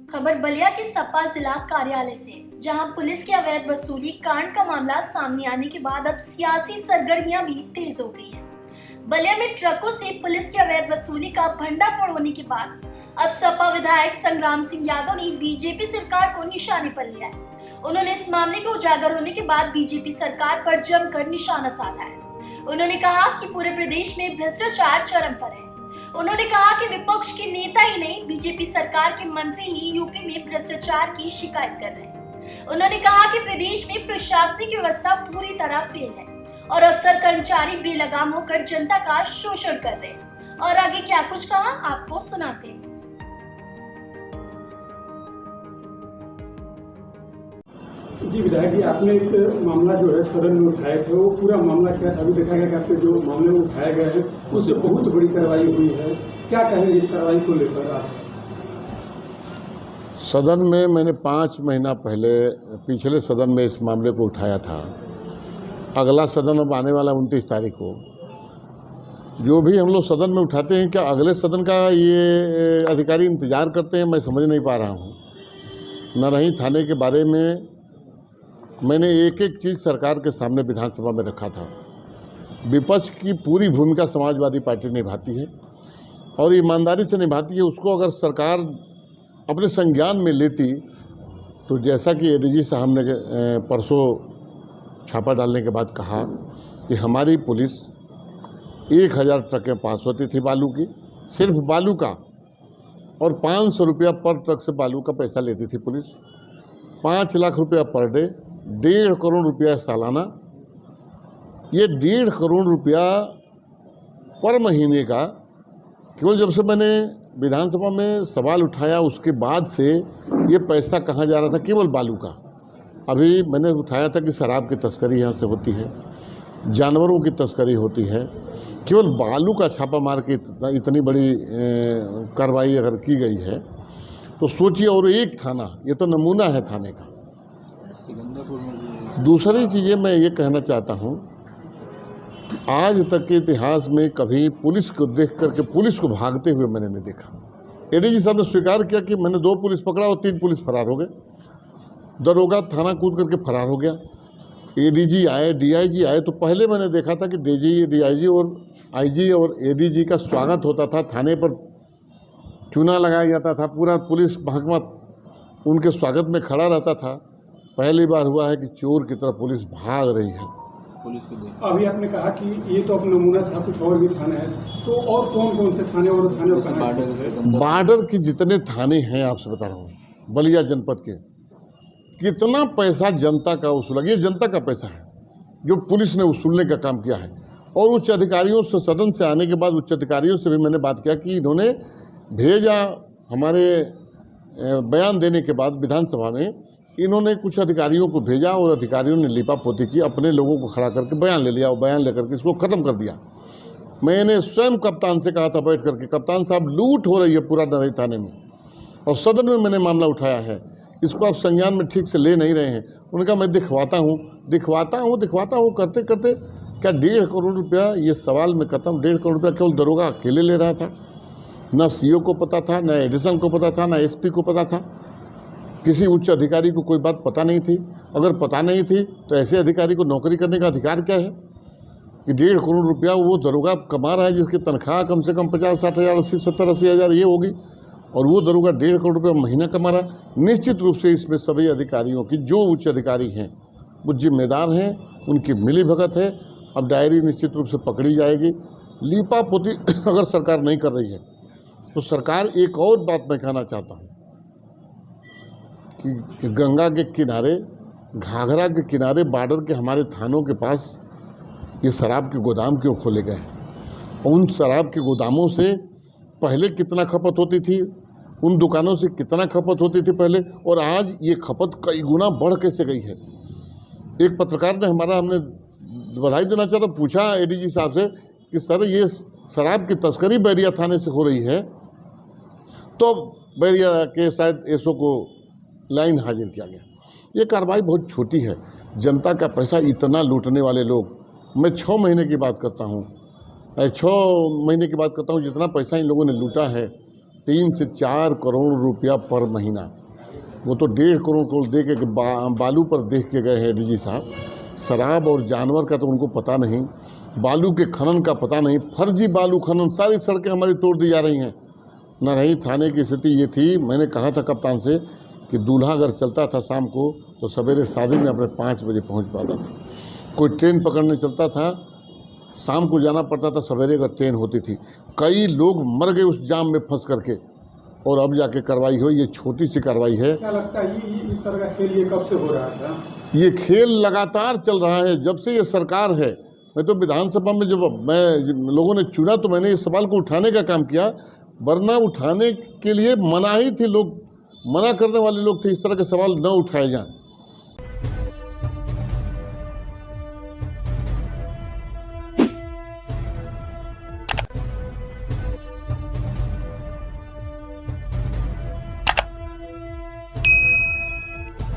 खबर बलिया के सपा जिला कार्यालय से, जहां पुलिस की अवैध वसूली कांड का मामला सामने आने के बाद अब सियासी सरगर्मियां भी तेज हो गई हैं। बलिया में ट्रकों से पुलिस की अवैध वसूली का भंडाफोड़ होने के बाद अब सपा विधायक संग्राम सिंह यादव ने बीजेपी सरकार को निशाने पर लिया है। उन्होंने इस मामले के उजागर होने के बाद बीजेपी सरकार पर जमकर निशाना साधा है। उन्होंने कहा कि पूरे प्रदेश में भ्रष्टाचार चरम पर है। उन्होंने कहा कि विपक्ष के नेता ही नहीं, बीजेपी सरकार के मंत्री ही यूपी में भ्रष्टाचार की शिकायत कर रहे हैं। उन्होंने कहा कि प्रदेश में प्रशासनिक व्यवस्था पूरी तरह फेल है और अफसर कर्मचारी बेलगाम होकर जनता का शोषण कर रहे हैं। और आगे क्या कुछ कहा, आपको सुनाते हैं। जी विधायक जी, आपने एक मामला जो है सदन में उठाए थे, वो पूरा मामला क्या था? अभी देखा गया कि आपके जो मामले में उठाए गए हैं उससे बहुत बड़ी कार्रवाई हुई है। क्या कहेंगे इस कार्रवाई को लेकर आप? सदन में मैंने 5 महीना पहले पिछले सदन में इस मामले को उठाया था। अगला सदन अब आने वाला 29 तारीख को। जो भी हम लोग सदन में उठाते हैं, क्या अगले सदन का ये अधिकारी इंतजार करते हैं? मैं समझ नहीं पा रहा हूँ। नरही थाने के बारे में मैंने एक एक चीज़ सरकार के सामने विधानसभा में रखा था। विपक्ष की पूरी भूमिका समाजवादी पार्टी निभाती है और ईमानदारी से निभाती है। उसको अगर सरकार अपने संज्ञान में लेती तो जैसा कि एडीजी साहब ने परसों छापा डालने के बाद कहा कि हमारी पुलिस 1000 ट्रकें पास होती थी बालू की, सिर्फ बालू का, और 500 रुपया पर ट्रक से बालू का पैसा लेती थी पुलिस। 5 लाख रुपया पर डे, 1.5 करोड़ रुपया सालाना। ये 1.5 करोड़ रुपया पर महीने का, केवल जब से मैंने विधानसभा में सवाल उठाया उसके बाद से ये पैसा कहाँ जा रहा था? केवल बालू का। अभी मैंने उठाया था कि शराब की तस्करी यहाँ से होती है, जानवरों की तस्करी होती है। केवल बालू का छापा मार के इतनी बड़ी कार्रवाई अगर की गई है तो सोचिए। और एक थाना, ये तो नमूना है थाने का। दूसरी चीज़ें मैं ये कहना चाहता हूँ कि आज तक के इतिहास में कभी पुलिस को देख करके पुलिस को भागते हुए मैंने नहीं देखा। एडीजी साहब ने स्वीकार किया कि मैंने 2 पुलिस पकड़ा और 3 पुलिस फरार हो गए। दरोगा थाना कूद करके फरार हो गया। एडीजी आए, डीआईजी आए, तो पहले मैंने देखा था कि डीआईजी और आईजी और एडीजी का स्वागत होता था, थाने पर चूना लगाया जाता था, पूरा पुलिस महकमा उनके स्वागत में खड़ा रहता था। पहली बार हुआ है कि चोर की तरफ पुलिस भाग रही है। अभी आपने कहा कि ये तो अपना नमूना था, कुछ और भी थाने हैं, तो और कौन कौन से थाने और बॉर्डर के जितने थाने हैं आपसे बता रहा हूँ, बलिया जनपद के, कितना पैसा जनता का वसूला। ये जनता का पैसा है जो पुलिस ने वसूलने का काम किया है। और उच्च अधिकारियों से, सदन से आने के बाद उच्च अधिकारियों से भी मैंने बात किया कि इन्होंने भेजा, हमारे बयान देने के बाद विधानसभा में इन्होंने कुछ अधिकारियों को भेजा और अधिकारियों ने लिपापोती की, अपने लोगों को खड़ा करके बयान ले लिया और बयान लेकर के इसको ख़त्म कर दिया। मैंने स्वयं कप्तान से कहा था बैठ करके, कप्तान साहब लूट हो रही है पूरा नरही थाने में, और सदन में मैंने मामला उठाया है, इसको आप संज्ञान में ठीक से ले नहीं रहे हैं। उन्होंने कहा मैं दिखवाता हूँ करते करते क्या 1.5 करोड़ रुपया ये सवाल में खत्म। 1.5 करोड़ रुपया केवल दरोगा अकेले ले रहा था। न सीओ को पता था, न एडिशन को पता था, न एसपी को पता था। किसी उच्च अधिकारी को कोई बात पता नहीं थी। अगर पता नहीं थी तो ऐसे अधिकारी को नौकरी करने का अधिकार क्या है कि 1.5 करोड़ रुपया वो दरोगा कमा रहा है, जिसकी तनख्वाह कम से कम 50-60 हज़ार, 70-80 हज़ार ये होगी, और वो दरोगा 1.5 करोड़ रुपया महीना कमा रहा है। निश्चित रूप से इसमें सभी अधिकारियों की, जो उच्च अधिकारी हैं वो जिम्मेदार हैं, उनकी मिली भगत है। अब डायरी निश्चित रूप से पकड़ी जाएगी। लीपापोती अगर सरकार नहीं कर रही है तो सरकार, एक और बात मैं कहना चाहता हूँ कि गंगा के किनारे, घाघरा के किनारे, बॉर्डर के हमारे थानों के पास ये शराब के गोदाम क्यों खोले गए? उन शराब के गोदामों से पहले कितना खपत होती थी, उन दुकानों से कितना खपत होती थी पहले, और आज ये खपत कई गुना बढ़ कैसे गई है। एक पत्रकार ने हमने बधाई देना चाहता, पूछा एडीजी साहब से कि सर ये शराब की तस्करी बैरिया थाने से हो रही है, तो बैरिया के शायद एसओ को लाइन हाजिर किया गया। ये कार्रवाई बहुत छोटी है। जनता का पैसा इतना लूटने वाले लोग, मैं 6 महीने की बात करता हूँ, 6 महीने की बात करता हूँ, जितना पैसा इन लोगों ने लूटा है 3 से 4 करोड़ रुपया पर महीना, वो तो 1.5 करोड़ को दे के बालू पर देख के गए हैं डीजी साहब। शराब और जानवर का तो उनको पता नहीं, बालू के खनन का पता नहीं, फर्जी बालू खनन, सारी सड़कें हमारी तोड़ दी जा रही हैं। न रही थाने की स्थिति ये थी, मैंने कहा था कप्तान से कि दूल्हा अगर चलता था शाम को तो सवेरे शादी में अपने 5 बजे पहुंच पाता था। कोई ट्रेन पकड़ने चलता था, शाम को जाना पड़ता था, सवेरे अगर ट्रेन होती थी। कई लोग मर गए उस जाम में फंस करके, और अब जाके कार्रवाई हुई। ये छोटी सी कार्रवाई है। क्या लगता है ये इस तरह का खेल ये कब से हो रहा था? ये खेल लगातार चल रहा है जब से ये सरकार है। मैं तो विधानसभा में जब लोगों ने चुना तो मैंने इस सवाल को उठाने का काम किया, वरना उठाने के लिए मना ही थी, लोग मना करने वाले लोग थे, इस तरह के सवाल न उठाए जाएं।